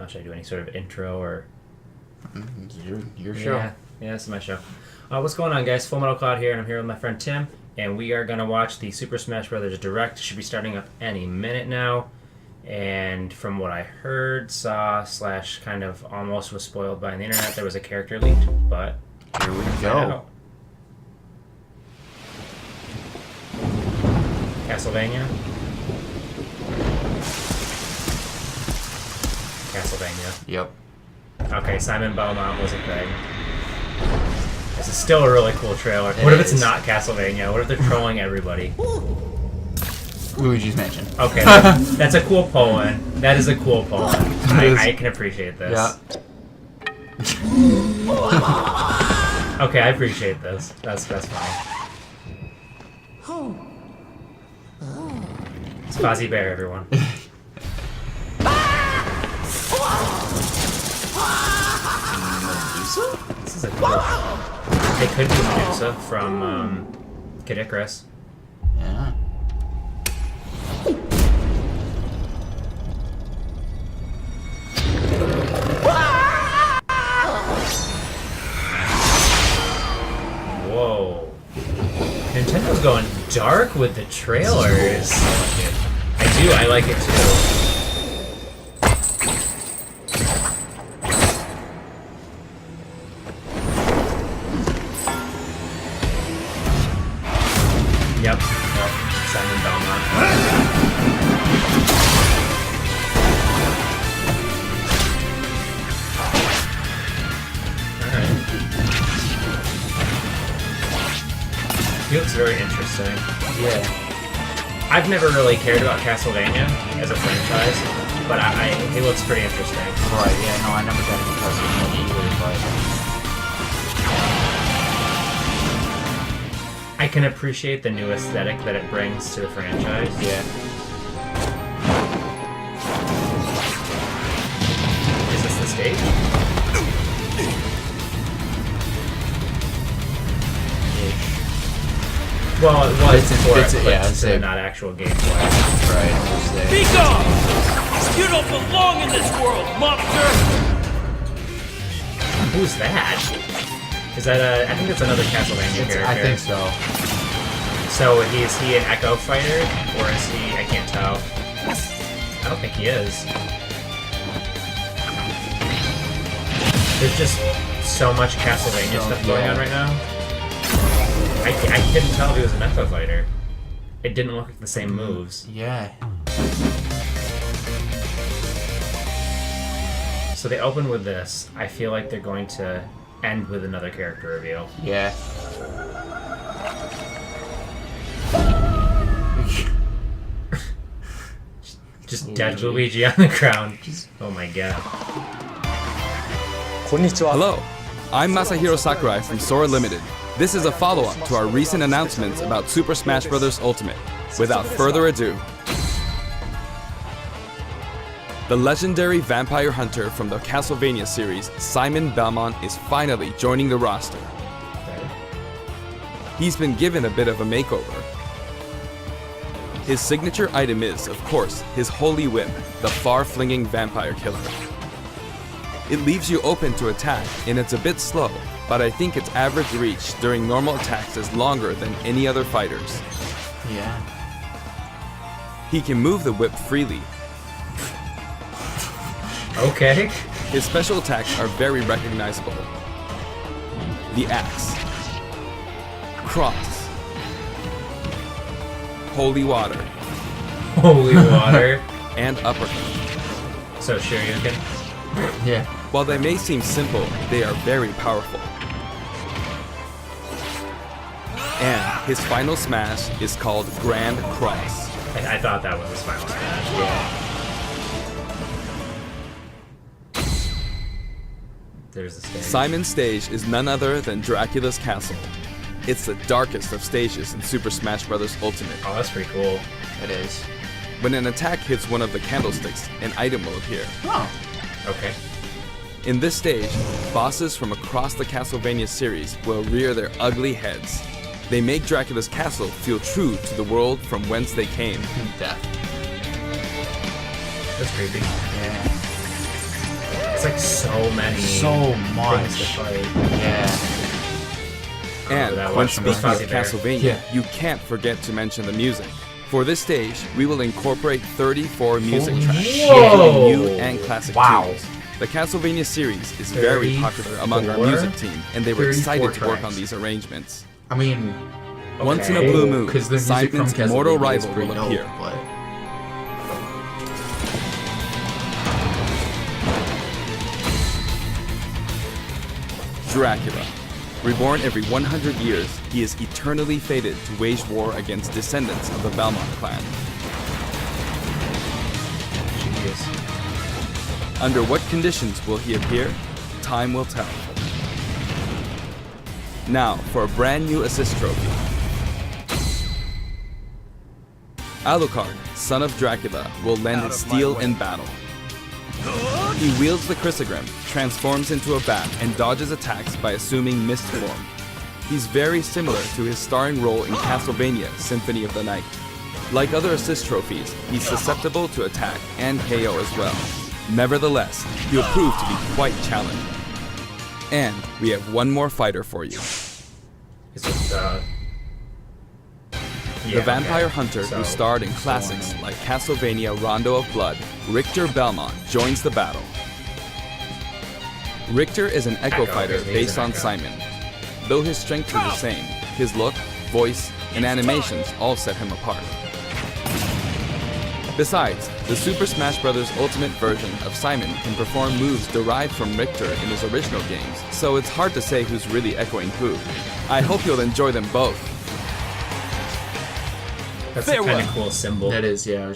should I do any sort of intro or? Your show. Yeah, this is my show. What's going on, guys? Full Metal Cloud here, and I'm here with my friend Tim, and we are gonna watch the Super Smash Bros. Direct. It should be starting up any minute now. And from what I heard, saw, / kind of almost was spoiled by the internet, there was a character leaked, but Here we go. Castlevania. Yep. Okay, Simon Belmont was a thing. This is still a really cool trailer. What if it's not Castlevania? What if they're trolling everybody? Luigi's Mansion. Okay, that's a cool poem. That is a cool poem. I can appreciate this. Yeah. Okay, I appreciate this. That's fine. It's Fozzie Bear, everyone. This is a cool. They could be Medusa from Kid Icarus. Yeah. Whoa. Nintendo's going dark with the trailers. I like it too. Yep. Simon Belmont. Alright. He looks very interesting. Yeah. I've never really cared about Castlevania as a franchise, but he looks pretty interesting. Right, yeah, no, I never got into Castlevania either, but... I can appreciate the new aesthetic that it brings to the franchise. Yeah. Is this the stage? Well, it was before it flipped to not actual gameplay. Right. Be gone! You don't belong in this world, monster! Who's that? Is that I think that's another Castlevania character. I think so. So is he an Echo Fighter? Or is he... I can't tell. I don't think he is. There's just so much Castlevania stuff going on right now. I couldn't tell if he was an Echo Fighter. It didn't look like the same moves. Yeah. So they open with this. I feel like they're going to end with another character reveal. Yeah. Just dead Luigi on the ground. Oh my god. Hello, I'm Masahiro Sakurai from Sora Limited. This is a follow-up to our recent announcements about Super Smash Bros. Ultimate. Without further ado, the legendary vampire hunter from the Castlevania series, Simon Belmont, is finally joining the roster. He's been given a bit of a makeover. His signature item is, of course, his holy whip, the far-flinging vampire killer. It leaves you open to attack, and it's a bit slow, but I think its average reach during normal attacks is longer than any other fighter's. Yeah. He can move the whip freely. Okay. His special attacks are very recognizable. The axe, cross, holy water, Holy water. and uppercut. So Shoryuken. Yeah. While they may seem simple, they are very powerful. And his final smash is called Grand Cross. I thought that was his final smash. Yeah. There's the stage. Simon's stage is none other than Dracula's Castle. It's the darkest of stages in Super Smash Bros. Ultimate. Oh, that's pretty cool. It is. When an attack hits one of the candlesticks, an item will appear. Oh. Okay. In this stage, bosses from across the Castlevania series will rear their ugly heads. They make Dracula's castle feel true to the world from whence they came. Death. That's creepy. Yeah. It's like so many So things to much. fight. Yeah. And that when was from the speaking of Fuzzy Bear. Castlevania, Yeah. you can't forget to mention the music. For this stage, we will incorporate 34 music Holy tracks, shit. including new and classic Wow. tunes. The Castlevania series is very popular among our 34? music team, and they were 34 excited to work on tracks. these arrangements. I mean, Once in a Okay. blue moon, because the music from Simon's mortal Castlevania is rival pretty will dope, appear. but Dracula. Reborn every 100 years, he is eternally fated to wage war against descendants of the Belmont clan. Jeez. Under what conditions will he appear? Time will tell. Now, for a brand new assist trophy. Alucard, son of Dracula, will lend his steel in battle. He wields the Chrysogrim, transforms into a bat, and dodges attacks by assuming mist form. He's very similar to his starring role in Castlevania Symphony of the Night. Like other assist trophies, he's susceptible to attack and KO as well. Nevertheless, he'll prove to be quite challenging. And we have one more fighter for you. Is it, The vampire hunter So- who starred in classics like Castlevania Rondo of Blood, Richter Belmont joins the battle. Richter is an Echo Echo, fighter he's an based on Echo. Simon. Though his strength is the same, his look, voice, and animations all set him apart. Besides, the Super Smash Bros. Ultimate version of Simon can perform moves derived from Richter in his original games, so it's hard to say who's really echoing who. I hope you'll enjoy them both. That's a Farewell. kind of cool symbol. that is, yeah.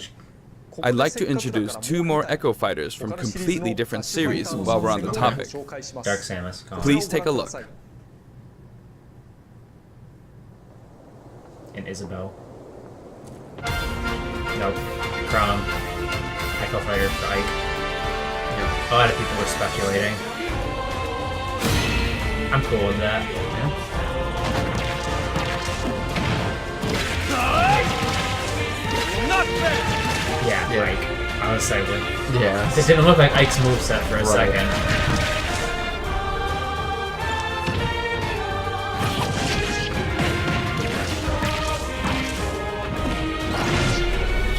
I'd like to introduce two more Echo fighters from completely different series while we're on the topic. Dark Samus. Colin. Please take a look. And Isabel. Nope. Crom. Echo Fighter for Ike. A lot of people were speculating. I'm cool with that. Not bad. Yeah, Yeah. Ike. Honestly, Yeah. it didn't look like Ike's moveset for a Right. second.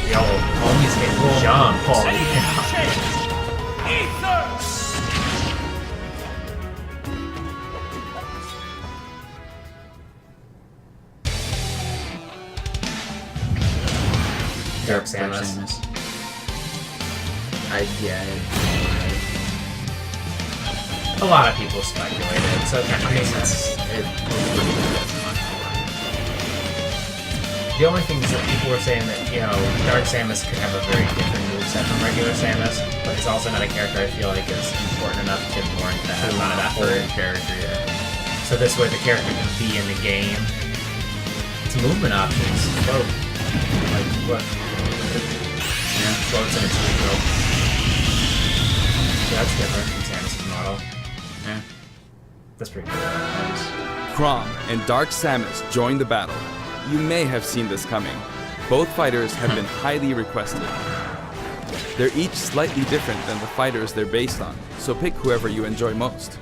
Yo, homie's getting jumped. Oh, yeah. Ether. Dark Samus. Yeah. A lot of people speculated, so it kind of makes sense. The only thing is that people were saying that, you know, Dark Samus could have a very different moveset from regular Samus, but he's also not a character I feel like is important enough to warrant that amount of effort. Character, yeah. So this way the character can be in the game. It's movement options. Whoa. Like, what? Yeah, floats in its neutral. So that's different from Samus' model. Yeah. That's pretty cool. Crom and Dark Samus join the battle. You may have seen this coming. Both fighters have been highly requested. They're each slightly different than the fighters they're based on, so pick whoever you enjoy most.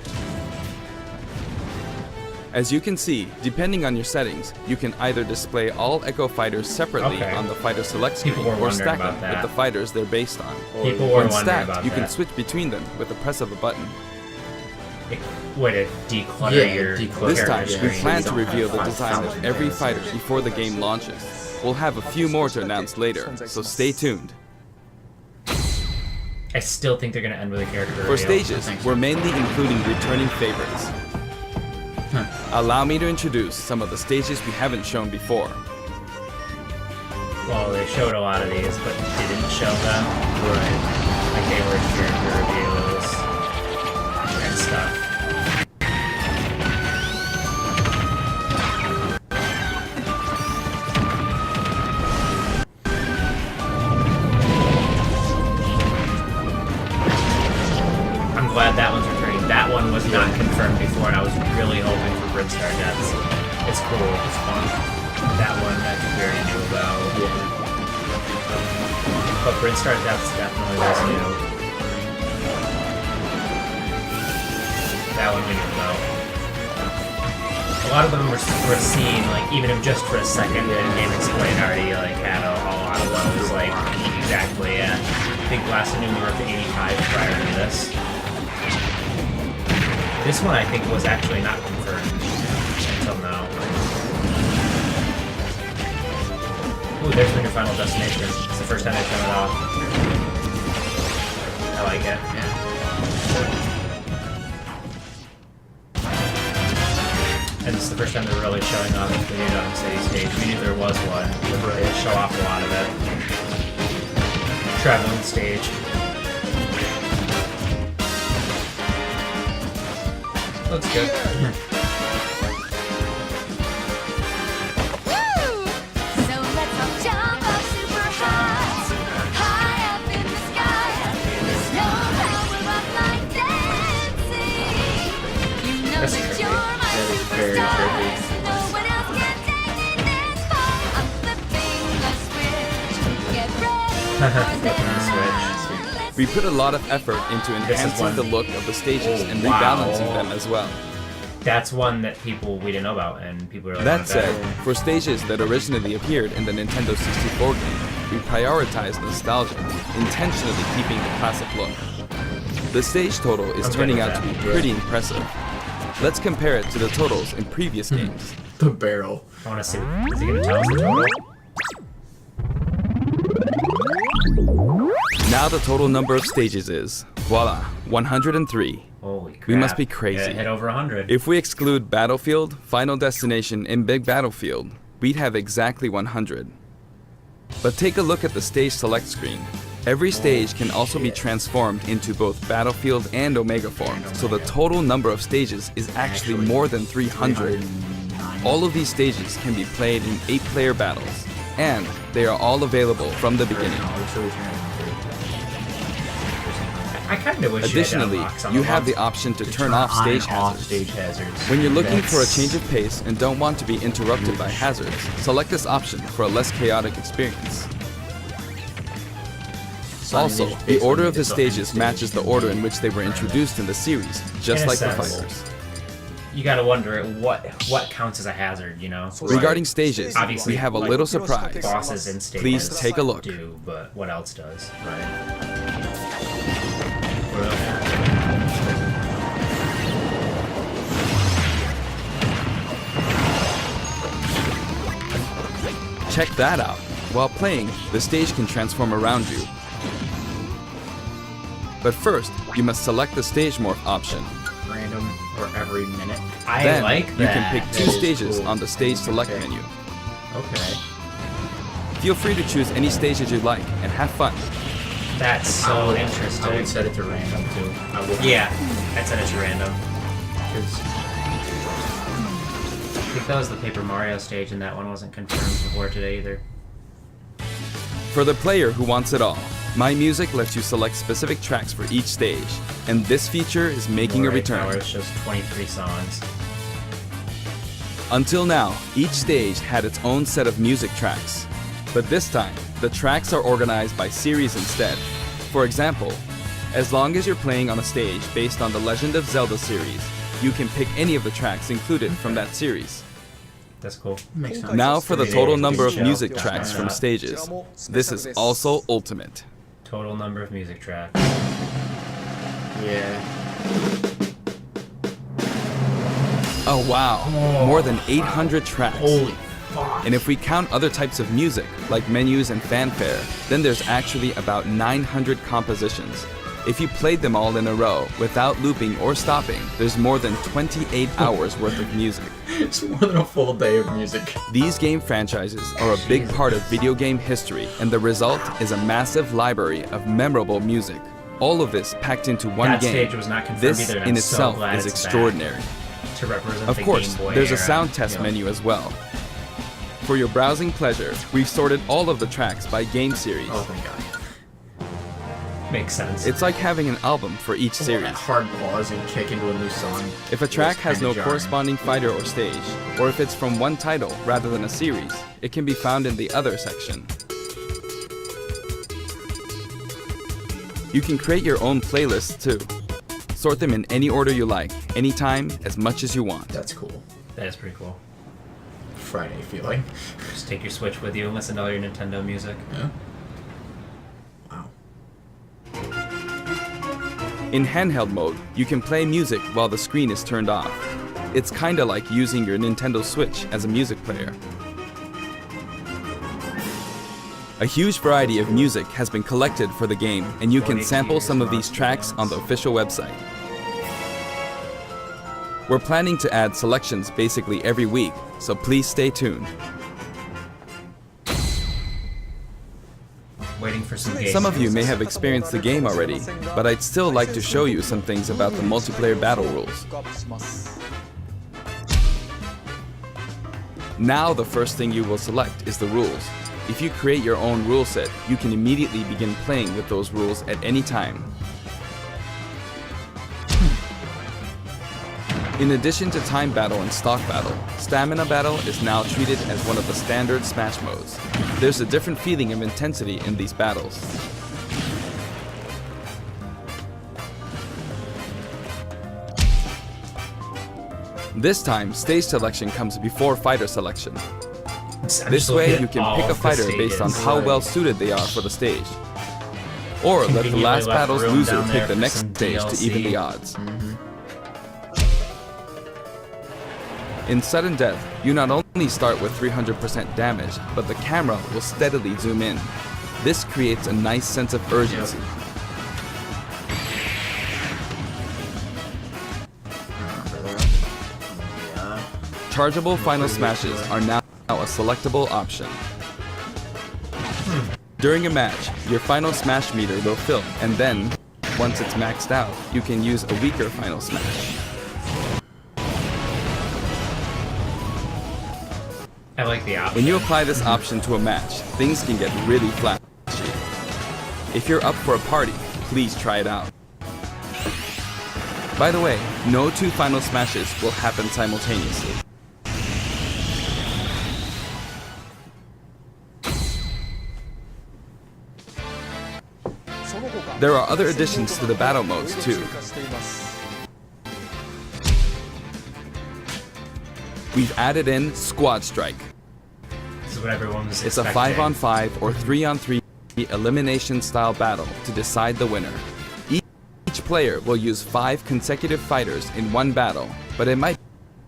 As you can see, depending on your settings, you can either display all Echo fighters separately Okay. on the fighter select screen, People were or wondering stack about them with that. the fighters they're based on. People were When wondering stacked, about you that. can switch between them with the press of a button. Way to declutter Yeah, your declutter. This character time, we screen. plan to don't reveal have the design of 5,000 every characters. fighter before the game launches. We'll have a few more to announce later, so stay tuned. I still think they're gonna end with a character For reveal. stages, think so. we're mainly including returning favorites. Allow me to introduce some of the stages we haven't shown before. Well, they showed a lot of these, but didn't show them. Right. Like they were character reveals and stuff. I'm glad that one's returning. That one was not confirmed before, and I was really hoping for Brinstar Deaths. It's cool. It's fun. That one I think we already knew about. But Brinstar Deaths definitely was new. That one we knew about. A lot of them were seen, like, even if just for a second, and Game Explain already, like, had a lot of those, like, exactly, yeah. I think last I knew we were up to 85 prior to this. This one, I think, was actually not confirmed until now. Ooh, there's been your Final Destination. It's the first time they've shown it off. I like it, yeah. And this is the first time they're really showing off the new Dome City stage. We knew there was one, but they show off a lot of it. Traveling stage. Looks good. Very trippy. Flipping the switch. We put a lot of effort into enhancing one. the look of the stages and wow. rebalancing them as well. That's one that we didn't know about, and people are like, That said, for stages that originally appeared in the Nintendo 64 game, we prioritized nostalgia, intentionally keeping the classic look. The stage total is I'm good turning with out to be that. pretty impressive. Let's compare it to the totals in previous games. The barrel. I want to see. Is he going to tell us the total? Now the total number of stages is, voila, 103. Holy crap. We must be crazy. Yeah, hit over 100. If we exclude Battlefield, Final Destination, and Big Battlefield, we'd have exactly 100. But take a look at the stage select screen. Every stage can also be transformed into both Battlefield and Omega forms, so the total number of stages is actually more than 300. All of these stages can be played in 8-player battles, and they are all available from the beginning. I kind of wish Additionally, you had to unlock some you of have them. the option to turn off stage hazards. stage hazards. When you're looking for a That's- change of pace and don't want to be interrupted by hazards, select this option for a less chaotic experience. Also, the order of the stages matches the order in which they were introduced in the series, just In a like the sense. fighters. You gotta wonder what counts as a hazard, you know? Regarding stages, Obviously, we have a little surprise. Bosses in stages Please take a look. do, but what else does? Right. Check that out. While playing, the stage can transform around you. But first, you must select the stage morph option. Random or every minute. I Then, like you that. can pick 2 That is stages cool. on the stage select Okay. menu. Okay. Feel free to choose any stage that you like and have fun. That's so interesting. I would set it to random too. I would. Yeah, I'd set it to random. 'Cause I think that was the Paper Mario stage, and that one wasn't confirmed before today either. For the player who wants it all, My Music lets you select specific tracks for each stage, and this feature is making a Right return. now it's just 23 songs. Until now, each stage had its own set of music tracks. But this time, the tracks are organized by series instead. For example, as long as you're playing on a stage based on the Legend of Zelda series, you can pick any of the tracks included from that series. That's cool. makes sense. Now for the Pretty total good number of show. music Yeah. tracks from Yeah. stages. This is also ultimate. Total number of music tracks. Yeah. Oh wow, more than 800 tracks. Holy fuck. And if we count other types of music, like menus and fanfare, then there's actually about 900 compositions. If you played them all in a row, without looping or stopping, there's more than 28 hours worth of music. It's more than a full day of music. These game franchises are a big part of video game history, and the result is a massive library of memorable music. All of this packed into one That game. stage was not confirmed This either, and in I'm so itself glad is it's back extraordinary. to represent Of the course, Game Boy there's a era, sound test you know. menu as well. For your browsing pleasure, we've sorted all of the tracks by game series. Oh my god. Makes sense. It's like having an album for each series. Hard pause and kick into a new song. If a track was has kinda no jarring. corresponding fighter or stage, or if it's from one title rather than a series, it can be found in the other section. You can create your own playlists too. Sort them in any order you like, anytime, as much as you want. That's cool. That is pretty cool. Friday feeling. Just take your Switch with you and listen to all your Nintendo music. Yeah. Wow. In handheld mode, you can play music while the screen is turned off. It's kinda like using your Nintendo Switch as a music player. A huge variety of music has been collected for the game, and you can sample some of these tracks on the official website. We're planning to add selections basically every week, so please stay tuned. Waiting for some games. Some of you may have experienced the game already, but I'd still like to show you some things about the multiplayer battle rules. Now the first thing you will select is the rules. If you create your own rule set, you can immediately begin playing with those rules at any time. In addition to time battle and stock battle, stamina battle is now treated as one of the standard Smash modes. There's a different feeling of intensity in these battles. This time, stage selection comes before fighter selection. This way, you can pick a fighter based on how well suited they are for the stage. Or let the Conveniently last left battle's room loser down there pick the for next some stage to even DLC. the odds. In sudden death, you not only start with 300% damage, but the camera will steadily zoom in. This creates a nice sense of urgency. Yeah. Chargeable final smashes are now a selectable option. During a match, your final smash meter will fill, and then, once it's maxed out, you can use a weaker final smash. I like the option. When you apply this option to a match, things can get really flashy. If you're up for a party, please try it out. By the way, no two final smashes will happen simultaneously. There are other additions to the battle modes too. We've added in Squad Strike. This is what everyone was It's a expecting. 5-on-5 or 3-on-3 elimination style battle to decide the winner. Each player will use 5 consecutive fighters in one battle, but it might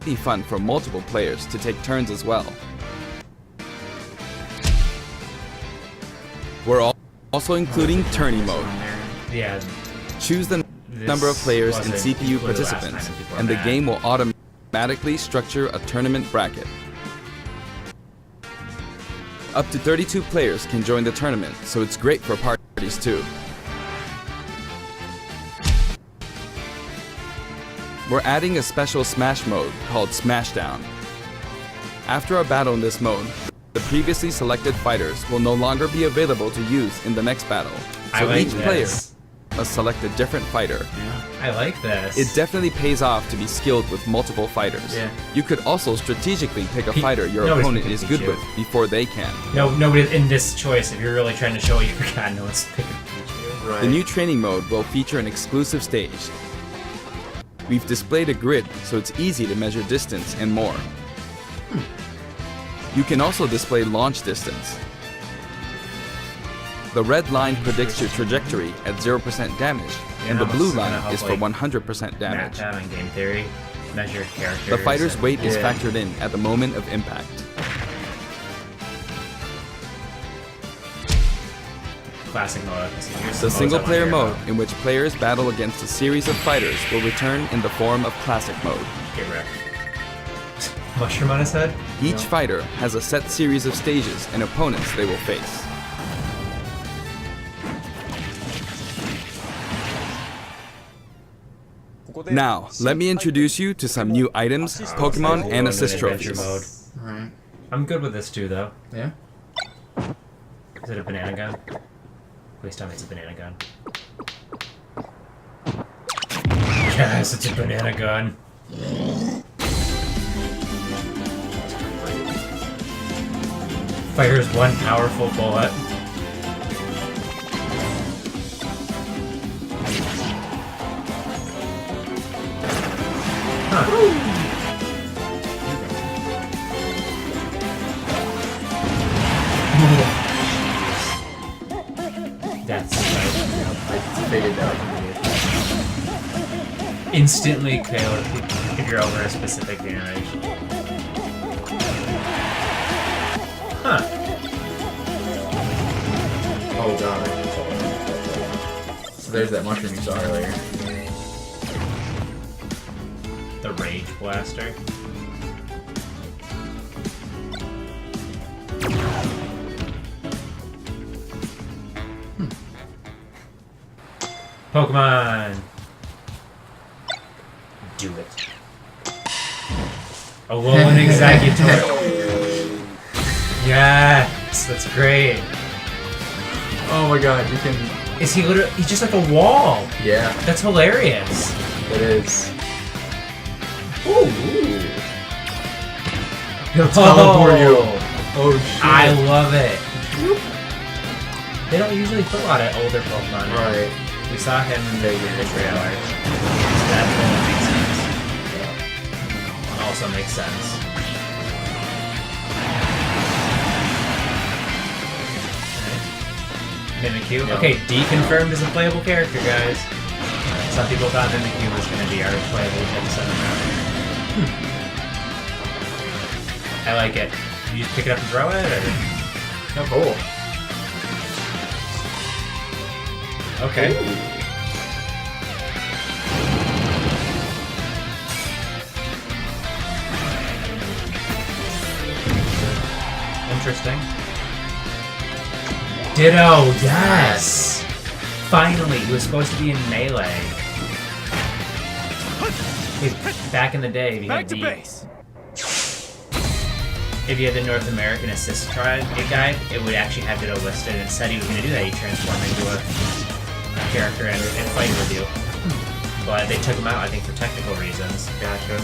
be fun for multiple players to take turns as well. We're also including tourney mode. Yeah. Choose the This number of players and wasn't CPU included last participants, time before and the that. game will automatically structure a tournament bracket. Up to 32 players can join the tournament, so it's great for parties too. We're adding a special Smash mode called Smashdown. After a battle in this mode, the previously selected fighters will no longer be available to use in the next battle. I So like each player this. must select a different fighter. I like this. It definitely pays off to be skilled with multiple fighters. Yeah. You could also strategically pick a fighter your nobody's opponent picking is good Pichu. with before they can. No, nobody in this choice. If you're really trying to show your god, no one's picking Pichu. Right. The new training mode will feature an exclusive stage. We've displayed a grid so it's easy to measure distance and more. You can also display launch distance. The red line predicts your trajectory at 0% damage, and the how blue much it's gonna line help, is for like, 100% Match damage. out on game theory. Measure characters. The fighter's and- weight is Yeah. factored in at the moment of impact. Classic mode. Here's some The modes I single player wanna hear mode, about. in which players battle against a series of fighters, will return in the form of classic mode. Get wrecked. Mushroom on his head? Each fighter has a set series of stages and opponents they will face. Now, let me introduce you to some new items, Pokemon, and assist Adventure trophies. mode. Right. I'm good with this too, though. Yeah. Is it a banana gun? Please tell me it's a banana gun. Yes, it's a banana gun. Fires one powerful bullet. instantly KO'd if you're over a specific generation. Huh. Oh god. So there's that mushroom you saw earlier. The Rage Blaster. Pokemon! Do it. Alolan Executor. Yes, that's great. Oh my god, you can... Is he literally... He's just like a wall. Yeah, That's hilarious. it is. Ooh. He'll teleport you. Oh shit. I love it. They don't usually put a lot of older Pokemon. Right. We saw him in the trailer. So that makes sense. Also makes sense. Mimikyu. Yeah. Okay, D confirmed as a playable character, guys. Some people thought Mimikyu was going to be our playable type 7 round. I like it. You just pick it up and throw it, or? Oh, cool. Okay. Interesting. Ditto, yes! Finally, he was supposed to be in Melee. Back in the day, if you had if you had the North American Assist Guide, it would actually have Ditto listed, and it said he was going to do that. He transformed into a character and fight with you. But they took him out, I think, for technical reasons. Gotcha.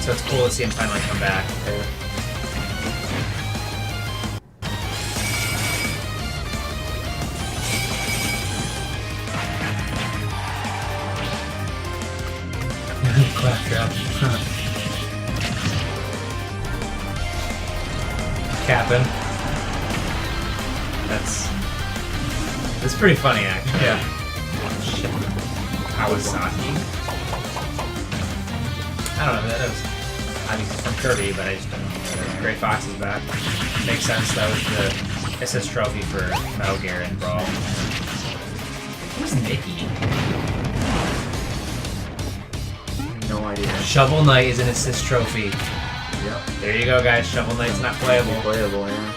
So it's cool to see him finally come back. Claptrap. Capping. That's pretty funny, actually. Yeah. Shit. Kawasaki. I don't know. That was obviously from Kirby, but I just don't know. Gray Fox is back. Makes sense. That was the assist trophy for Metal Gear and Brawl. Who's Nikki? No idea. Shovel Knight is an assist trophy. Yep. There you go, guys. Shovel Knight's not playable. Playable, yeah.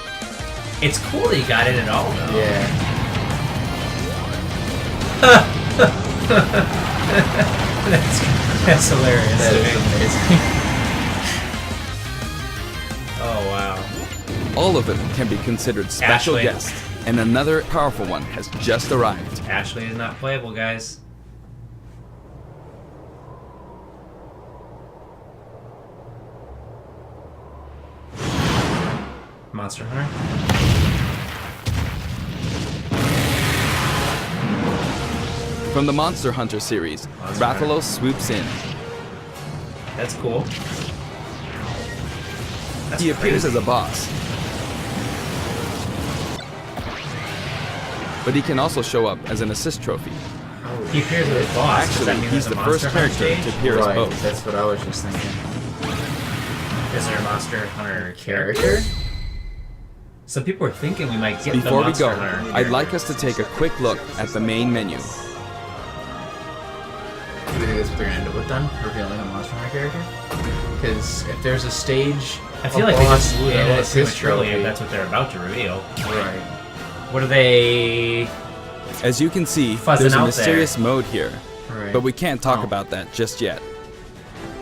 It's cool that you got it at all, though. Yeah. That's hilarious That to is me. amazing. Oh, wow. All of them can be considered special Ashley. guests, and another powerful one has just arrived. Ashley is not playable, guys. Monster Hunter? From the Monster Hunter series, Monster Rathalos swoops in. That's cool. That's He appears crazy. as a boss, but he can also show up as an assist trophy. He appears as a boss. Does that Actually, mean he's there's a the first Monster Hunter character to stage? appear as Right, both. that's what I was just thinking. Is there a Monster Hunter character? Some people are thinking we might get the Before we Monster go, Hunter. I'd like us to take a quick look at the main menu. Do you think that's what they're gonna end up with then? Revealing a Monster Hunter character? Because if there's a stage, I feel a like they boss just with ended an it assist prematurely if trophy. that's what they're about to reveal. Right. What are they... As you can see, Fuzzing there's a out mysterious mode here, Right. but we can't talk Oh. about that just yet.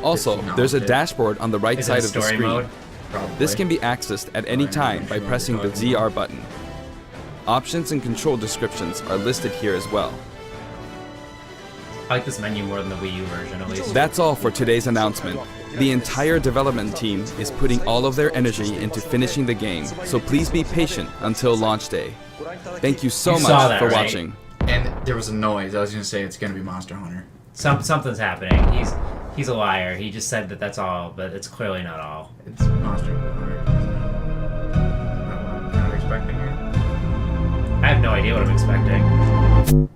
Also, No, there's a okay. dashboard on the right Is it side of the story screen. mode? Probably. This can be accessed at any time by pressing the ZR button. Options and control descriptions are listed here as well. I like this menu more than the Wii U version, at least. That's all for today's announcement. The entire development team is putting all of their energy into finishing the game, so please be patient until launch day. Thank you so You much saw that, for right? watching. And there was a noise. I was gonna say it's gonna be Monster Hunter. Something's happening. He's a liar. He just said that that's all, but it's clearly not all. It's Monster Hunter. Is that what I'm kind of expecting here? I have no idea what I'm expecting.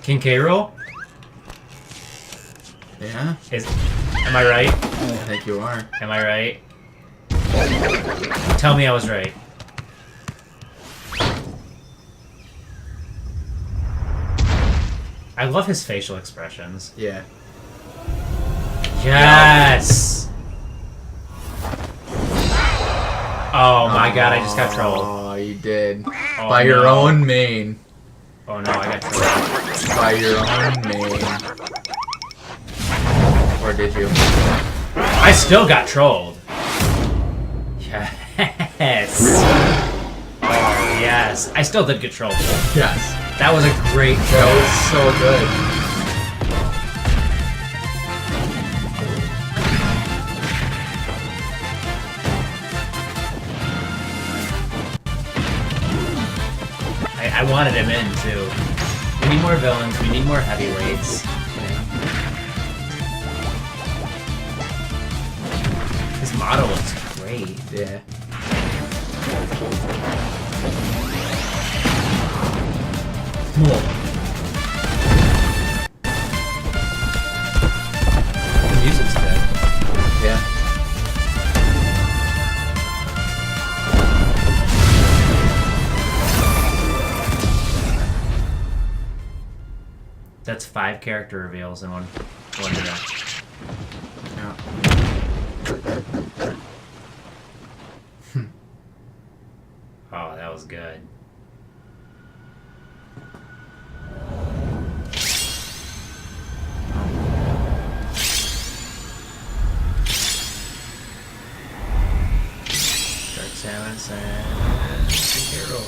King K. Rool? Yeah, Am I right? I think you are. Am I right? Tell me I was right. I love his facial expressions. Yeah. Yes! Oh my god, I just got trolled. Oh, you did. Oh, By your no. own main. Oh no, I got trolled. By your own main. Or did you? I still got trolled. Yes. Oh, yes. I still did get trolled. Yes. That was a great That troll. was so good. I wanted him in, too. We need more villains. We need more heavyweights. His model looks great. Yeah. Cool. The music's good. Yeah. That's 5 character reveals in one video. Oh, that was good. Dark Samus and Hero.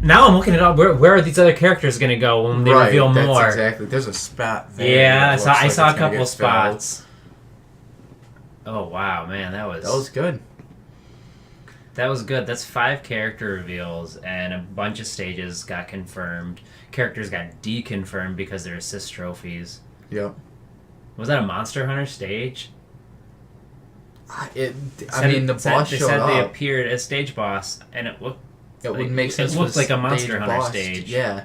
Now I'm looking it up. Where are these other characters gonna go when they reveal that's more? Exactly. There's a spot there. Yeah, that I looks saw like a it's gonna couple get filled. spots. Oh wow, man, That was good. that was good. That's 5 character reveals, and a bunch of stages got confirmed. Characters got deconfirmed because they're assist trophies. Yep. Was that a Monster Hunter stage? I Said- mean, the boss they showed said they up. appeared as stage boss, and it looked It like- would make it sense. looked with like a Monster stage Hunter boss. stage. Yeah.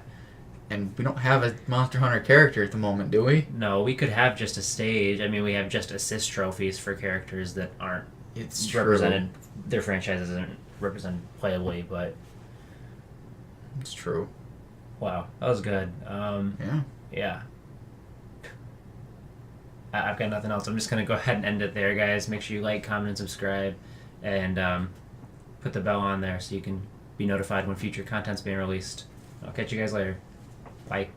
And we don't have a Monster Hunter character at the moment, do we? no. We could have just a stage. I mean, we have just assist trophies for characters that aren't It's represented. Their franchise isn't represented playably, but It's true. wow, that was good. Yeah. Yeah. I've got nothing else. I'm just going to go ahead and end it there, guys. Make sure you like, comment, and subscribe. And put the bell on there so you can be notified when future content's being released. I'll catch you guys later. Bye.